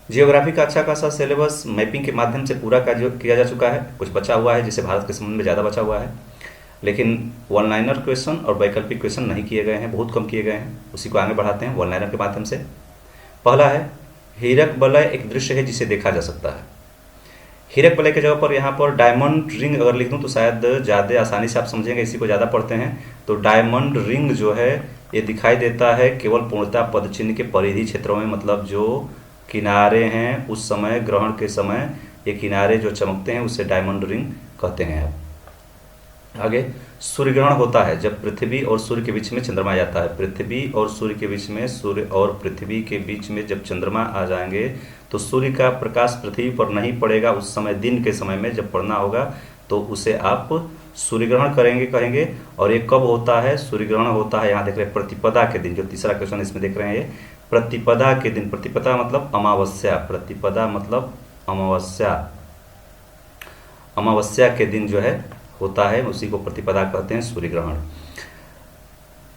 Geography का अच्छा खासा सिलेबस मैपिंग के माध्यम से पूरा किया जा चुका है। कुछ बचा हुआ है, जिसे भारत के संबंध में ज़्यादा बचा हुआ है, लेकिन वन लाइनर क्वेश्चन और वैकल्पिक क्वेश्चन नहीं किए गए हैं, बहुत कम किए गए हैं। उसी को आगे बढ़ाते हैं वन लाइनर के माध्यम से। पहला है हीरक वलय एक दृश्य है जिसे देखा जा सकता है। हीरक वलय के जगह पर यहाँ पर डायमंड रिंग अगर लिख दूँ तो शायद ज़्यादा आसानी से आप समझेंगे, इसी को ज़्यादा पढ़ते हैं। तो डायमंड रिंग जो है ये दिखाई देता है केवल पूर्णतः पदचिन्ह के परिधि क्षेत्रों में, मतलब जो किनारे हैं उस समय, ग्रहण के समय ये किनारे जो चमकते हैं उसे डायमंड रिंग कहते हैं। आगे सूर्य ग्रहण होता है जब पृथ्वी और सूर्य के बीच में चंद्रमा आ जाता है। पृथ्वी और सूर्य के बीच में, सूर्य और पृथ्वी के बीच में जब चंद्रमा आ जाएंगे तो सूर्य का प्रकाश पृथ्वी पर नहीं पड़ेगा। उस समय दिन के समय में जब पड़ना होगा तो उसे आप सूर्य ग्रहण कहेंगे। और ये कब होता है? सूर्य ग्रहण होता है, यहाँ देख रहे हैं प्रतिपदा के दिन। जो तीसरा क्वेश्चन इसमें देख रहे हैं ये प्रतिपदा के दिन। प्रतिपदा मतलब अमावस्या, प्रतिपदा मतलब अमावस्या, अमावस्या के दिन जो है होता है, उसी को प्रतिपदा कहते हैं सूर्य ग्रहण।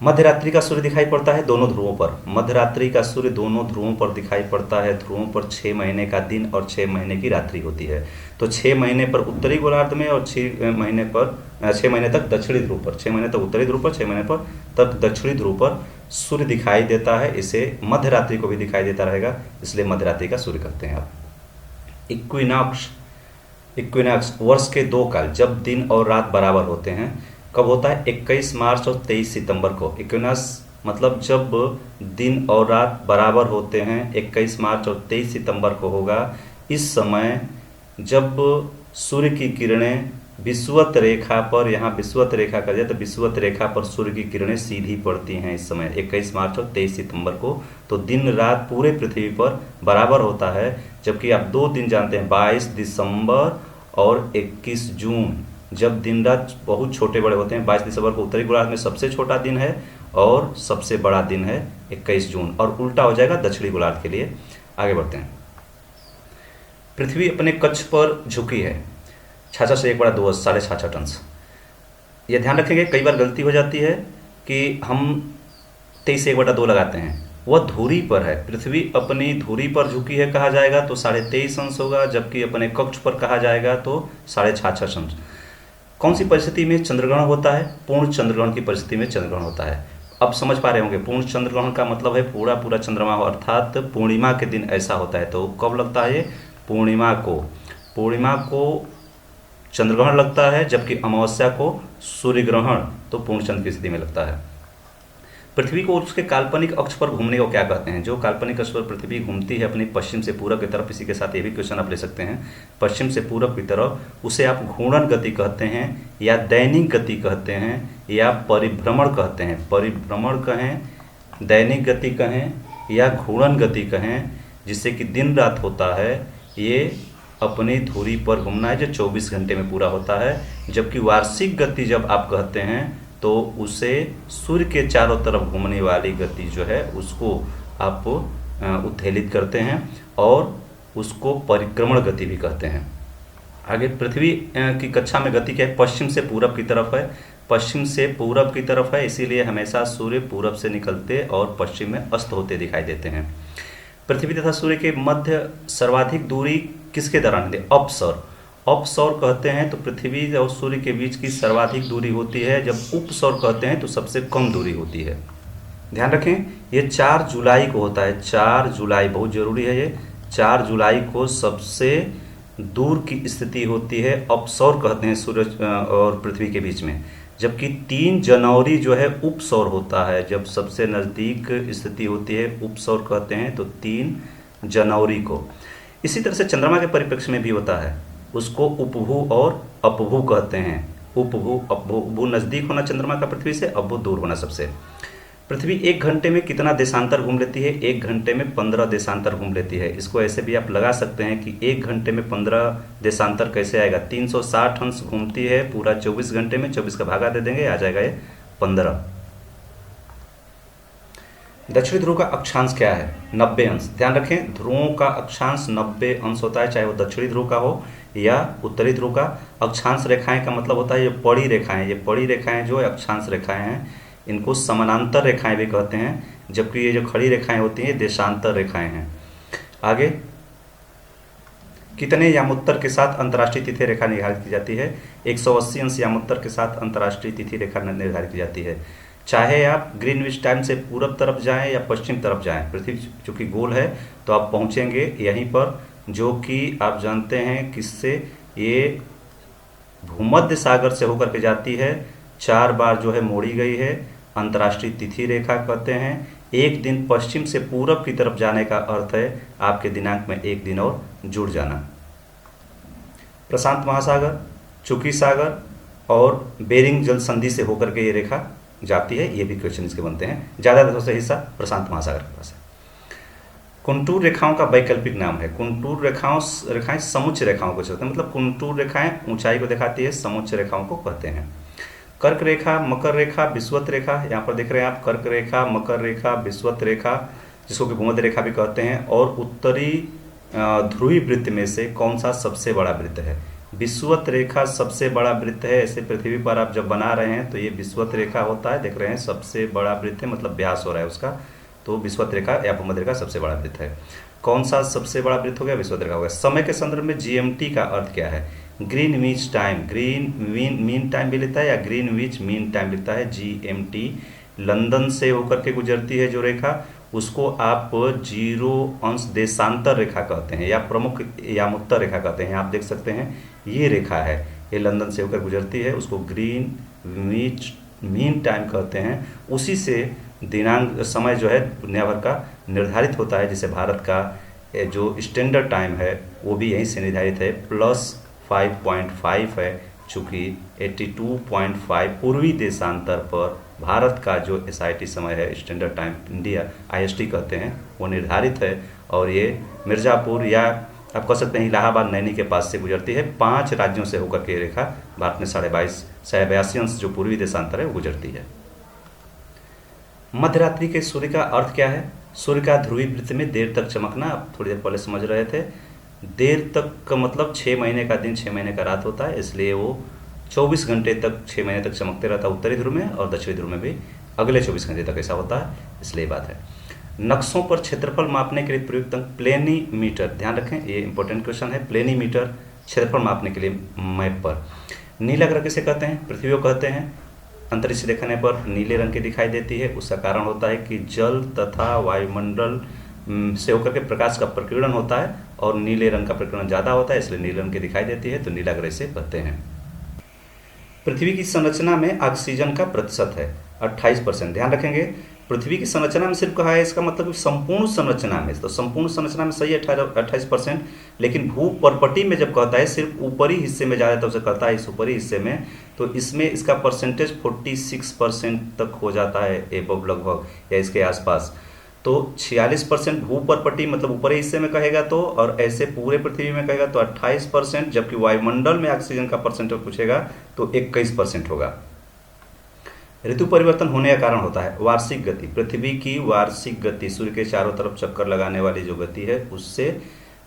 मध्य रात्रि का सूर्य दिखाई पड़ता है दोनों ध्रुवों पर। मध्य रात्रि का सूर्य दोनों ध्रुवों पर दिखाई पड़ता है। ध्रुवों पर 6 महीने का दिन और 6 महीने की रात्रि होती है। तो 6 महीने पर उत्तरी गोलार्ध में और 6 महीने तक दक्षिणी ध्रुव पर, 6 महीने तक उत्तरी ध्रुव पर, 6 महीने पर तक दक्षिणी ध्रुव पर सूर्य दिखाई देता है। इसे मध्य रात्रि को भी दिखाई देता रहेगा, इसलिए मध्य रात्रि का सूर्य कहते हैं आप। इक्विनॉक्स, इक्विनॉक्स वर्ष के 2 काल जब दिन और रात बराबर होते हैं कब होता है? 21 मार्च और 23 सितंबर को। इक्विनॉक्स मतलब जब दिन और रात बराबर होते हैं, 21 मार्च और 23 सितंबर को होगा। इस समय जब सूर्य की किरणें विषुवत रेखा पर, यहाँ विषुवत रेखा कर दिया तो विषुवत रेखा पर सूर्य की किरणें सीधी पड़ती हैं इस समय 21 मार्च और 23 सितंबर को। तो दिन रात पूरे पृथ्वी पर बराबर होता है। जबकि आप 2 दिन जानते हैं, 22 दिसंबर और 21 जून, जब दिन रात बहुत छोटे बड़े होते हैं। 22 दिसंबर को उत्तरी गोलार्ध में सबसे छोटा दिन है और सबसे बड़ा दिन है 21 जून, और उल्टा हो जाएगा दक्षिणी गोलार्ध के लिए। आगे बढ़ते हैं। पृथ्वी अपने कक्ष पर झुकी है। 66 से 1/2 66.5 टन। ये ध्यान रखेंगे, कई बार गलती हो जाती है कि हम 23 से 1/2 लगाते हैं, वह धुरी पर है। पृथ्वी अपनी धुरी पर झुकी है कहा जाएगा तो 23.5 अंश होगा, जबकि अपने कक्ष पर कहा जाएगा तो 66.5 अंश। कौन सी परिस्थिति में चंद्रग्रहण होता है? पूर्ण चंद्रग्रहण की परिस्थिति में चंद्रग्रहण होता है। अब समझ पा रहे होंगे, पूर्ण चंद्रग्रहण का मतलब है पूरा पूरा चंद्रमा हो, अर्थात पूर्णिमा के दिन ऐसा होता है। तो कब लगता है? पूर्णिमा को, पूर्णिमा को चंद्रग्रहण लगता है, जबकि अमावस्या को सूर्य ग्रहण, तो पूर्ण चंद्र की स्थिति में लगता है। पृथ्वी को उसके काल्पनिक अक्ष पर घूमने को क्या कहते हैं? जो काल्पनिक अक्ष पर पृथ्वी घूमती है अपनी पश्चिम से पूरब की तरफ, इसी के साथ ये भी क्वेश्चन आप ले सकते हैं, पश्चिम से पूरब की तरफ, उसे आप घूर्णन गति कहते हैं, या दैनिक गति कहते हैं, या परिभ्रमण कहते हैं। परिभ्रमण कहें, दैनिक गति कहें, या घूर्णन गति कहें, जिससे कि दिन रात होता है ये अपनी धुरी पर घूमना है, जो 24 घंटे में पूरा होता है। जबकि वार्षिक गति जब आप कहते हैं तो उसे सूर्य के चारों तरफ घूमने वाली गति जो है उसको आप उत्तेजित करते हैं, और उसको परिक्रमण गति भी कहते हैं। आगे पृथ्वी की कक्षा में गति क्या है? पश्चिम से पूरब की तरफ है, पश्चिम से पूरब की तरफ है, इसीलिए हमेशा सूर्य पूरब से निकलते और पश्चिम में अस्त होते दिखाई देते हैं। पृथ्वी तथा सूर्य के मध्य सर्वाधिक दूरी किसके दौरान है? अपसौर, अपसौर कहते हैं तो पृथ्वी और सूर्य के बीच की सर्वाधिक दूरी होती है। जब उपसौर कहते हैं तो सबसे कम दूरी होती है। ध्यान रखें, ये 4 जुलाई को होता है। 4 जुलाई बहुत जरूरी है, ये 4 जुलाई को सबसे दूर की स्थिति होती है, अपसौर कहते हैं सूर्य और पृथ्वी के बीच में। जबकि 3 जनवरी जो है उपसौर होता है, जब सबसे नज़दीक स्थिति होती है, उपसौर कहते हैं तो 3 जनवरी को। इसी तरह से चंद्रमा के परिप्रेक्ष्य में भी होता है, उसको उपभू और अपभू कहते हैं। उपभू, अपभू, भू नज़दीक होना चंद्रमा का पृथ्वी से, अपभू दूर होना सबसे। पृथ्वी 1 घंटे में कितना देशांतर घूम लेती है? 1 घंटे में 15 देशांतर घूम लेती है। इसको ऐसे भी आप लगा सकते हैं कि 1 घंटे में 15 देशांतर कैसे आएगा? 360 अंश घूमती है पूरा 24 घंटे में, 24 का भागा दे देंगे, आ जाएगा ये 15। दक्षिणी ध्रुव का अक्षांश क्या है? 90 अंश। ध्यान रखें, ध्रुवों का अक्षांश 90 अंश होता है, चाहे वो दक्षिणी ध्रुव का हो या उत्तरी ध्रुव का। अक्षांश रेखाएं का मतलब होता है ये पड़ी रेखाएं, ये पड़ी रेखाएं जो अक्षांश रेखाएं हैं इनको समानांतर रेखाएं भी कहते हैं, जबकि ये जो खड़ी रेखाएं होती हैं देशांतर रेखाएं हैं। आगे कितने यामोत्तर के साथ अंतर्राष्ट्रीय तिथि रेखा निर्धारित की जाती है? 180 अंश यामोत्तर के साथ अंतर्राष्ट्रीय तिथि रेखा निर्धारित की जाती है। चाहे आप ग्रीनविच टाइम से पूरब तरफ जाएं या पश्चिम तरफ जाएं, पृथ्वी चूंकि गोल है तो आप पहुंचेंगे यहीं पर, जो कि आप जानते हैं किससे, ये भूमध्य सागर से होकर के जाती है, 4 बार जो है मोड़ी गई है, अंतर्राष्ट्रीय तिथि रेखा कहते हैं। एक दिन पश्चिम से पूरब की तरफ जाने का अर्थ है आपके दिनांक में एक दिन और जुड़ जाना। प्रशांत महासागर, चुकी सागर और बेरिंग जल संधि से होकर के ये रेखा जाती है, ये भी क्वेश्चन इसके बनते हैं। ज़्यादातर से हिस्सा प्रशांत महासागर के पास है। कुंटूर रेखाओं का वैकल्पिक नाम है। कुंटूर रेखाएं समुच्च रेखाओं को चलते हैं, मतलब कुंटूर रेखाएं ऊंचाई को दिखाती है, समुच्च रेखाओं को कहते हैं। कर्क रेखा, मकर रेखा, विषुवत रेखा, यहाँ पर देख रहे हैं आप, कर्क रेखा, मकर रेखा, विषुवत रेखा, जिसको कि भूमध्य रेखा भी कहते हैं, और उत्तरी ध्रुवी वृत्त में से कौन सा सबसे बड़ा वृत्त है? विषुवत रेखा सबसे बड़ा वृत्त है। ऐसे पृथ्वी पर आप जब बना रहे हैं तो ये विषुवत रेखा होता है, देख रहे हैं सबसे बड़ा वृत्त है, मतलब व्यास हो रहा है उसका, तो विषुवत रेखा या भूमध्य रेखा सबसे बड़ा वृत्त है। कौन सा सबसे बड़ा वृत्त हो गया? विषुवत रेखा हो गया। समय के संदर्भ में जीएमटी का अर्थ क्या है? Greenwich time, green mean time भी लिखता है या ग्रीनविच मीन टाइम लिखता है, जीएमटी। लंदन से होकर के गुजरती है जो रेखा, उसको आप 0 अंश देशांतर रेखा कहते हैं या प्रमुख यामोत्तर रेखा कहते हैं। आप देख सकते हैं ये रेखा है, ये लंदन से होकर गुजरती है, उसको ग्रीनविच मीन टाइम कहते हैं। उसी से दिनांक समय जो है दुनिया भर का निर्धारित होता है, जिसे भारत का जो स्टैंडर्ड टाइम है वो भी यहीं से निर्धारित है, +5.5 है, चूँकि 82.5 पूर्वी देशांतर पर भारत का जो SIT समय है, स्टैंडर्ड टाइम इंडिया IST कहते हैं, वो निर्धारित है। और ये मिर्ज़ापुर या आप कह सकते हैं इलाहाबाद नैनी के पास से गुजरती है। 5 राज्यों से होकर के रेखा भारत में 22.82 अंश जो पूर्वी देशांतर है वो गुजरती है। मध्यरात्रि के सूर्य का अर्थ क्या है? सूर्य का ध्रुवी वृत्त में देर तक चमकना, आप थोड़ी देर पहले समझ रहे थे। देर तक का मतलब 6 महीने का दिन 6 महीने का रात होता है, इसलिए वो 24 घंटे तक 6 महीने तक चमकते रहता है उत्तरी ध्रुव में, और दक्षिणी ध्रुव में भी अगले 24 घंटे तक ऐसा होता है, इसलिए बात है। नक्शों पर क्षेत्रफल मापने के लिए प्रयुक्त अंक प्लेनीमीटर, ध्यान रखें ये इंपॉर्टेंट क्वेश्चन है। प्लेनीमीटर क्षेत्रफल मापने के लिए मैप पर। नीला ग्रह किसे कहते हैं? पृथ्वी को कहते हैं। अंतरिक्ष देखने पर नीले रंग की दिखाई देती है, उसका कारण होता है कि जल तथा वायुमंडल से होकर के प्रकाश का प्रकीर्णन होता है और नीले रंग का प्रकीर्णन ज़्यादा होता है, इसलिए नीले रंग की दिखाई देती है, तो नीला ग्रह से कहते हैं। पृथ्वी की संरचना में ऑक्सीजन का प्रतिशत है 28%। ध्यान रखेंगे पृथ्वी की संरचना में सिर्फ कहा है, इसका मतलब संपूर्ण संरचना में, तो संपूर्ण संरचना में सही है 28%, लेकिन भूपर्पटी में जब कहता है सिर्फ ऊपरी हिस्से में ज़्यादा तब से कहता है इस ऊपरी हिस्से में, तो इसमें इसका परसेंटेज 46% तक हो जाता है एबव लगभग या इसके आसपास। तो 46% भूपर्पटी मतलब ऊपरी हिस्से में कहेगा तो, और ऐसे पूरे पृथ्वी में कहेगा तो 28%, जबकि वायुमंडल में ऑक्सीजन का परसेंटेज पूछेगा तो 21% होगा। ऋतु परिवर्तन होने का कारण होता है वार्षिक गति। पृथ्वी की वार्षिक गति, सूर्य के चारों तरफ चक्कर लगाने वाली जो गति है, उससे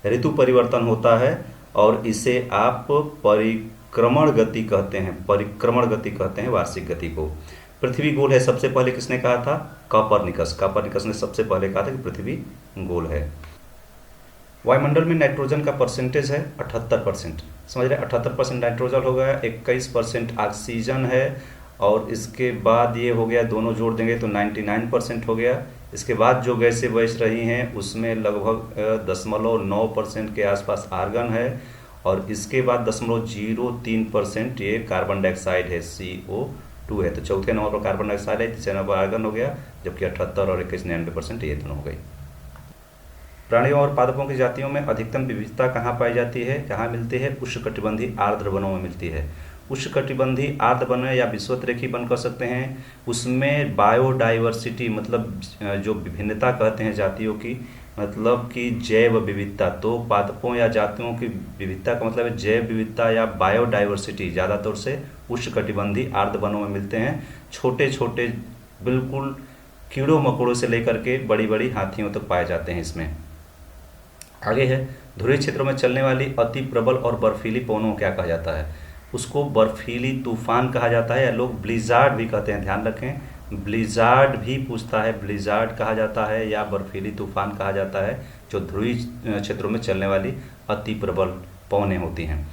ऋतु परिवर्तन होता है, और इसे आप परिक्रमण गति कहते हैं। परिक्रमण गति कहते हैं वार्षिक गति को। पृथ्वी गोल है सबसे पहले किसने कहा था? कॉपरनिकस। कॉपरनिकस ने सबसे पहले कहा था कि पृथ्वी गोल है। वायुमंडल में नाइट्रोजन का परसेंटेज है 78%। समझ रहे, 78% नाइट्रोजन हो गया, 21% ऑक्सीजन है, और इसके बाद ये हो गया, दोनों जोड़ देंगे तो 99% हो गया। इसके बाद जो गैसें बच रही हैं उसमें लगभग 0.9% के आसपास आर्गन है, और इसके बाद 0.03% ये कार्बन डाइऑक्साइड है, CO2 है। तो चौथे नंबर पर कार्बन डाइऑक्साइड है, तीसरे नंबर पर आर्गन हो गया, जबकि 78 और 21 99% ये दोनों हो गई। प्राणियों और पादपों की जातियों में अधिकतम विविधता कहाँ पाई जाती है, कहाँ मिलती है? उष्णकटिबंधीय आर्द्र वनों में मिलती है। उष्णकटिबंधीय आर्द्र वन या विषुवतरेखी वन कह सकते हैं, उसमें बायोडाइवर्सिटी मतलब जो विभिन्नता कहते हैं जातियों की, मतलब कि जैव विविधता। तो पादपों या जातियों की विविधता का मतलब है जैव विविधता या बायोडाइवर्सिटी, ज़्यादातर से उष्णकटिबंधीय आर्द्र वनों में मिलते हैं। छोटे छोटे बिल्कुल कीड़ों मकोड़ों से लेकर के बड़ी बड़ी हाथियों तक पाए जाते हैं इसमें। आगे है, ध्रुवीय क्षेत्रों में चलने वाली अति प्रबल और बर्फीली पवनों को क्या कहा जाता है? उसको बर्फीली तूफान कहा जाता है, या लोग ब्लिजार्ड भी कहते हैं। ध्यान रखें, ब्लिजार्ड भी पूछता है, ब्लिजार्ड कहा जाता है या बर्फीली तूफान कहा जाता है, जो ध्रुवीय क्षेत्रों में चलने वाली अति प्रबल पवनें होती हैं।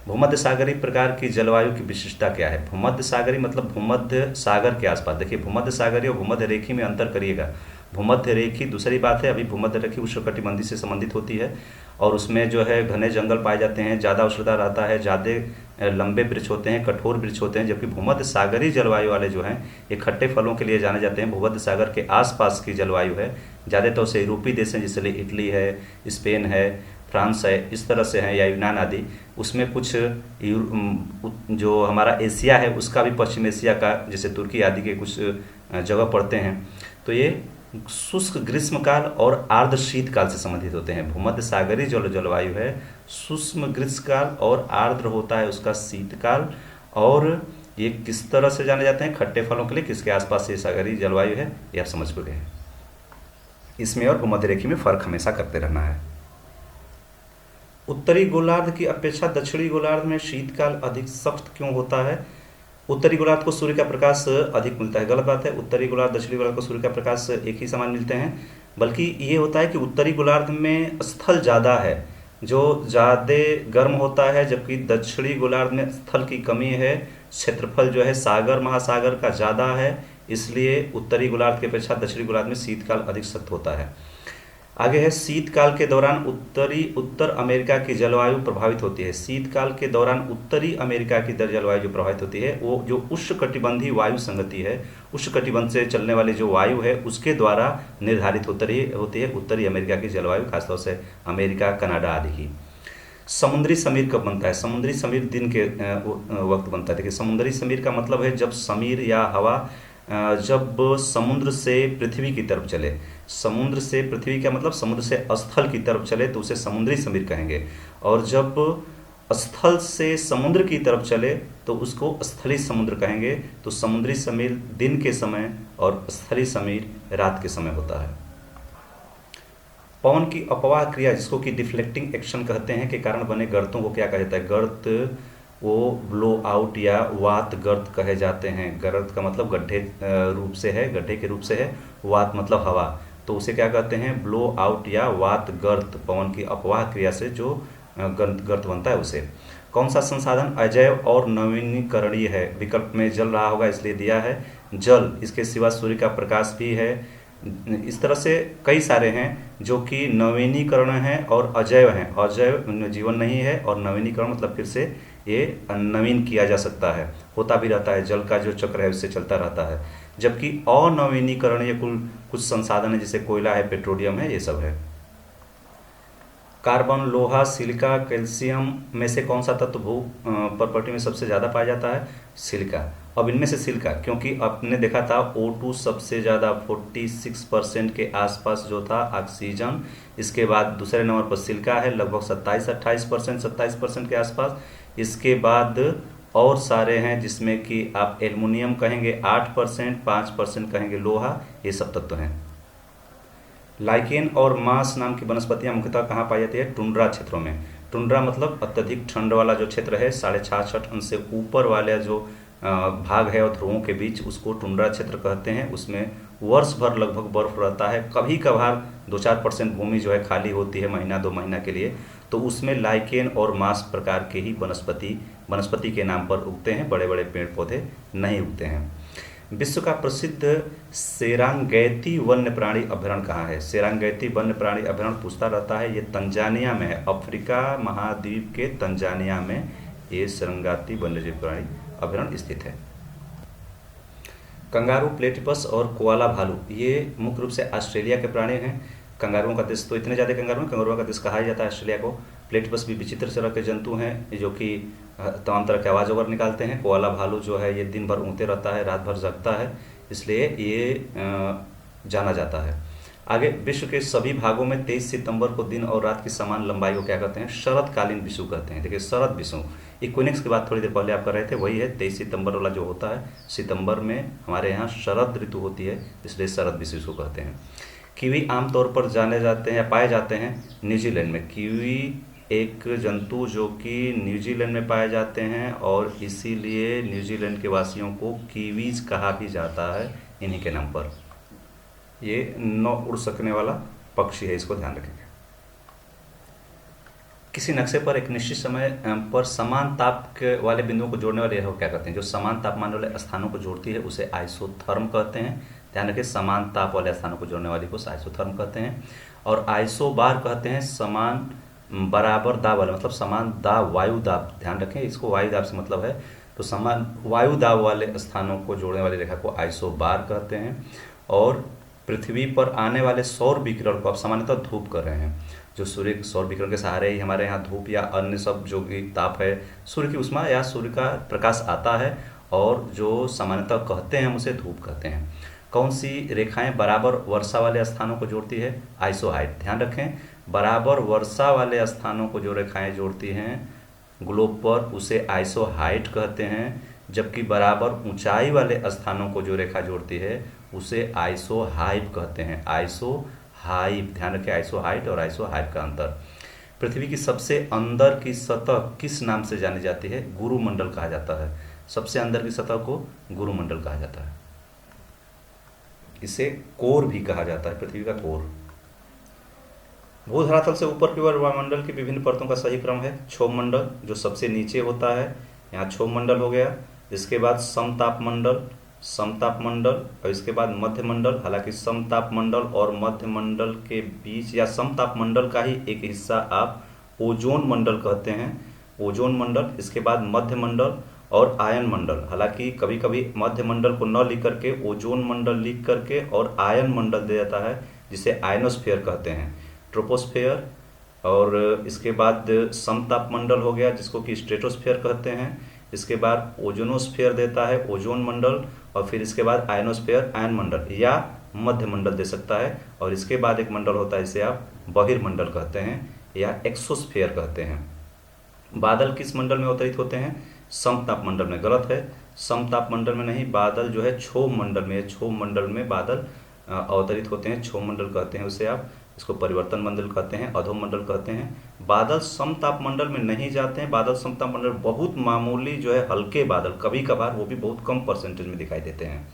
भूमध्य सागरीय प्रकार की जलवायु की विशिष्टता क्या है? भूमध्य सागरीय मतलब भूमध्य सागर के आसपास। देखिए, भूमध्य सागरीय और भूमध्य रेखी में अंतर करिएगा। भूमध्य रेखी दूसरी बात है, अभी भूमध्य रेखी उष्णकटिबंधीय से संबंधित होती है और उसमें जो है घने जंगल पाए जाते हैं, ज़्यादा उष्णता रहता है, ज़्यादा लंबे वृक्ष होते हैं, कठोर वृक्ष होते हैं। जबकि भूमध्य सागरीय जलवायु वाले जो हैं ये खट्टे फलों के लिए जाने जाते हैं। भूमध्य सागर के आसपास की जलवायु है, ज़्यादातर से यूरोपीय देश हैं, जैसे इटली है, स्पेन है, फ्रांस है, इस तरह से हैं, या यूनान आदि। उसमें कुछ जो हमारा एशिया है उसका भी, पश्चिम एशिया का जैसे तुर्की आदि के कुछ जगह पड़ते हैं। तो ये शुष्क ग्रीष्मकाल और आर्द्र शीतकाल से संबंधित होते हैं। भूमध्य सागरीय जो जलवायु है शुष्क ग्रीष्मकाल और आर्द्र होता है उसका शीतकाल। और ये किस तरह से जाने जाते हैं? खट्टे फलों के लिए। किसके आसपास ये सागरीय जलवायु है ये आप समझ गए हैं। इसमें और भूमध्य रेखी में फर्क हमेशा करते रहना है। उत्तरी गोलार्ध की अपेक्षा दक्षिणी गोलार्ध में शीतकाल अधिक सख्त क्यों होता है? उत्तरी गोलार्ध को सूर्य का प्रकाश अधिक मिलता है। गलत बात है, उत्तरी गोलार्ध दक्षिणी गोलार्ध को सूर्य का प्रकाश एक ही समान मिलते हैं। बल्कि ये होता है कि उत्तरी गोलार्ध में स्थल ज़्यादा है, जो ज़्यादा गर्म होता है, जबकि दक्षिणी गोलार्ध में स्थल की कमी है। क्षेत्रफल जो है सागर महासागर का ज़्यादा है, इसलिए उत्तरी गोलार्ध की अपेक्षा दक्षिणी गोलार्ध में शीतकाल अधिक सख्त होता है। आगे है, शीतकाल के दौरान उत्तर अमेरिका की जलवायु प्रभावित होती है। शीतकाल के दौरान उत्तरी अमेरिका की जलवायु जो प्रभावित होती है वो जो उष्णकटिबंधीय वायु संगति है, उष्णकटिबंध से चलने वाली जो वायु है उसके द्वारा निर्धारित होती है उत्तरी अमेरिका की जलवायु, खासतौर से अमेरिका, कनाडा आदि की। समुद्री समीर कब बनता है? समुद्री समीर दिन के वक्त बनता है। देखिए, समुद्री समीर का मतलब है जब समीर या हवा जब समुद्र से पृथ्वी की तरफ चले। समुद्र से पृथ्वी का मतलब समुद्र से स्थल की तरफ चले तो उसे समुद्री समीर कहेंगे। और जब स्थल से समुद्र की तरफ चले तो उसको स्थलीय समुद्र कहेंगे। तो समुद्री समीर दिन के समय और स्थलीय समीर रात के समय होता है। पवन की अपवाह क्रिया, जिसको कि डिफ्लेक्टिंग एक्शन कहते हैं, के कारण बने गर्तों को क्या कहा जाता है? गर्त वो ब्लो आउट या वात गर्त कहे जाते हैं। गर्त का मतलब गड्ढे रूप से है, गड्ढे के रूप से है। वात मतलब हवा, तो उसे क्या कहते हैं? ब्लो आउट या वात गर्त। पवन की अपवाह क्रिया से जो गर्त बनता है उसे। कौन सा संसाधन अजैव और नवीनीकरणीय है? विकल्प में जल रहा होगा इसलिए दिया है जल। इसके सिवा सूर्य का प्रकाश भी है। इस तरह से कई सारे हैं जो कि नवीनीकरण है और अजैव हैं। अजैव जीवन नहीं है और नवीनीकरण मतलब फिर से ये नवीन किया जा सकता है, होता भी रहता है। जल का जो चक्र है उससे चलता रहता है। जबकि अनवीनीकरणीय कुछ संसाधन है, जैसे कोयला है, पेट्रोलियम है, ये सब है। कार्बन, लोहा, सिलिका, कैल्शियम में से कौन सा तत्व भू प्रॉपर्टी में सबसे ज़्यादा पाया जाता है? सिलिका। अब इनमें से सिलिका, क्योंकि आपने देखा था O2 सबसे ज़्यादा 46% के आसपास जो था ऑक्सीजन, इसके बाद दूसरे नंबर पर सिलिका है लगभग 27-28% के आसपास। इसके बाद और सारे हैं जिसमें कि आप एल्युमिनियम कहेंगे 8%, 5% कहेंगे लोहा, ये सब तत्व हैं। लाइकेन और मास नाम की वनस्पतियां मुख्यतः कहाँ पाई जाती है? टुंड्रा क्षेत्रों में। टुंड्रा मतलब अत्यधिक ठंड वाला जो क्षेत्र है, 66.5 अंश से ऊपर वाले जो भाग है और ध्रुवों के बीच, उसको टुंड्रा क्षेत्र कहते हैं। उसमें वर्ष भर लगभग बर्फ रहता है। कभी कभार 2-4% भूमि जो है खाली होती है महीना 2 महीना के लिए, तो उसमें लाइकेन और मास प्रकार के ही वनस्पति के नाम पर उगते हैं। बड़े बड़े पेड़ पौधे नहीं उगते हैं। विश्व का प्रसिद्ध सेरांगेती वन्य प्राणी अभयारण्य कहाँ है? सेरांगेती वन्य प्राणी अभयारण्य पूछता रहता है, ये तंजानिया में है। अफ्रीका महाद्वीप के तंजानिया में ये सेरांगेती वन्यजीव प्राणी अभयारण्य स्थित है। कंगारू, प्लेटिपस और कोआला भालू ये मुख्य रूप से ऑस्ट्रेलिया के प्राणी हैं। कंगारुओं का देश तो इतने ज़्यादा कंगारू हैं, कंगारुओं का देश कहा जाता है ऑस्ट्रेलिया को। प्लेटिपस भी विचित्र तरह के जंतु हैं जो कि तमाम तरह के आवाज़ वगैरह निकालते हैं। कोआला भालू जो है ये दिन भर ऊँगते रहता है, रात भर जगता है, इसलिए ये जाना जाता है। आगे, विश्व के सभी भागों में 23 सितंबर को दिन और रात की समान लंबाई को क्या कहते हैं? शरतकालीन विषु कहते हैं। देखिए, शरद विषु, इक्विनोक्स की बात थोड़ी देर पहले आप कर रहे थे, वही है 23 सितंबर वाला जो होता है। सितंबर में हमारे यहाँ शरद ऋतु होती है, इसलिए शरद विषु कहते हैं। कीवी आमतौर पर जाने जाते हैं या पाए जाते हैं न्यूजीलैंड में। कीवी एक जंतु जो कि न्यूजीलैंड में पाए जाते हैं और इसीलिए न्यूजीलैंड के वासियों को कीवीज कहा भी जाता है। इन्हीं के नाम पर। ये नौ उड़ सकने वाला पक्षी है, इसको ध्यान रखेंगे। किसी नक्शे पर एक निश्चित समय पर समान ताप के वाले बिंदुओं को जोड़ने वाले रेखा को क्या कहते हैं? जो समान तापमान वाले स्थानों को जोड़ती है उसे आइसोथर्म कहते हैं। ध्यान रखिए, समान ताप वाले स्थानों को जोड़ने वाली को आइसोथर्म कहते हैं। और आइसोबार कहते हैं समान बराबर दाब वाले, मतलब समान दाब, वायु दाब, ध्यान रखें इसको, वायु दाब से मतलब है। तो समान वायु दाब वाले स्थानों को जोड़ने वाली रेखा को आइसोबार कहते हैं। और पृथ्वी पर आने वाले सौर विकिरण को आप सामान्यतः धूप कर रहे हैं। जो सूर्य सौर विकिरण के सहारे ही हमारे यहाँ धूप या अन्य सब जो भी ताप है, सूर्य की उष्मा या सूर्य का प्रकाश आता है, और जो सामान्यतः कहते हैं हम उसे धूप कहते हैं। कौन सी रेखाएं बराबर वर्षा वाले स्थानों को जोड़ती है? आइसोहाइट। ध्यान रखें, बराबर वर्षा वाले स्थानों को जो रेखाएं जोड़ती हैं ग्लोब पर उसे आइसोहाइट कहते हैं, जबकि बराबर ऊंचाई वाले स्थानों को जो रेखा जोड़ती है उसे आइसोहाइप कहते हैं। आइसोहाइप, ध्यान रखें, आइसोहाइट और आइसोहाइप का अंतर। पृथ्वी की सबसे अंदर की सतह किस नाम से जानी जाती है? गुरुमंडल कहा जाता है। सबसे अंदर की सतह को गुरुमंडल कहा जाता है। इसे कोर भी कहा जाता है, पृथ्वी का कोर। भूधरातल से ऊपर की ओर वायुमंडल की विभिन्न परतों का सही क्रम है क्षोभमंडल, जो सबसे नीचे होता है, यहाँ क्षोभमंडल हो गया। इसके बाद समतापमंडल, समतापमंडल, और इसके बाद मध्यमंडल। हालांकि समतापमंडल और मध्यमंडल के बीच या समतापमंडल का ही एक हिस्सा आप ओजोन मंडल कहते हैं, ओजोन मंडल। इसके बाद मध्यमंडल और आयन मंडल। हालांकि कभी कभी मध्यमंडल को न लिख करके ओजोन मंडल लिख करके और आयन मंडल दे जाता है, जिसे आयनोस्फीयर कहते हैं, ट्रोपोस्फेयर। और इसके बाद समतापमंडल हो गया, जिसको कि स्ट्रेटोस्फेयर कहते हैं। इसके बाद ओजोनोस्फेयर देता है, ओजोन मंडल। और फिर इसके बाद आयनोस्फेयर, आयन मंडल या मध्यमंडल दे सकता है। और इसके बाद एक मंडल होता है जिसे आप बहिर्मंडल कहते हैं या एक्सोस्फेयर कहते हैं। बादल किस मंडल में अवतरित होते हैं? समतापमंडल में। गलत है, समतापमंडल में नहीं, बादल जो है क्षोभ मंडल में, क्षोभ मंडल में बादल अवतरित होते हैं, क्षोभ मंडल कहते हैं उसे आप। इसको परिवर्तन मंडल कहते हैं, अधोम मंडल कहते हैं। बादल समतापमंडल में नहीं जाते हैं। बादल समतापमंडल बहुत मामूली जो है हल्के बादल, कभी कभार, वो भी बहुत कम परसेंटेज में दिखाई देते हैं।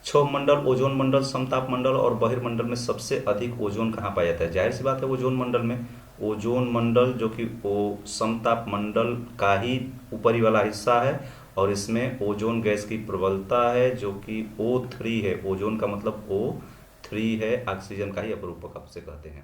क्षोभ मंडल, ओजोन मंडल, समताप मंडल और बहिर्मंडल में सबसे अधिक ओजोन कहाँ पाया जाता है? जाहिर सी बात है ओजोन मंडल में। ओजोन मंडल जो कि समताप मंडल का ही ऊपरी वाला हिस्सा है, और इसमें ओजोन गैस की प्रबलता है जो कि O3 है। ओजोन का मतलब O3 है, ऑक्सीजन का ही अपरूपक आपसे कहते हैं।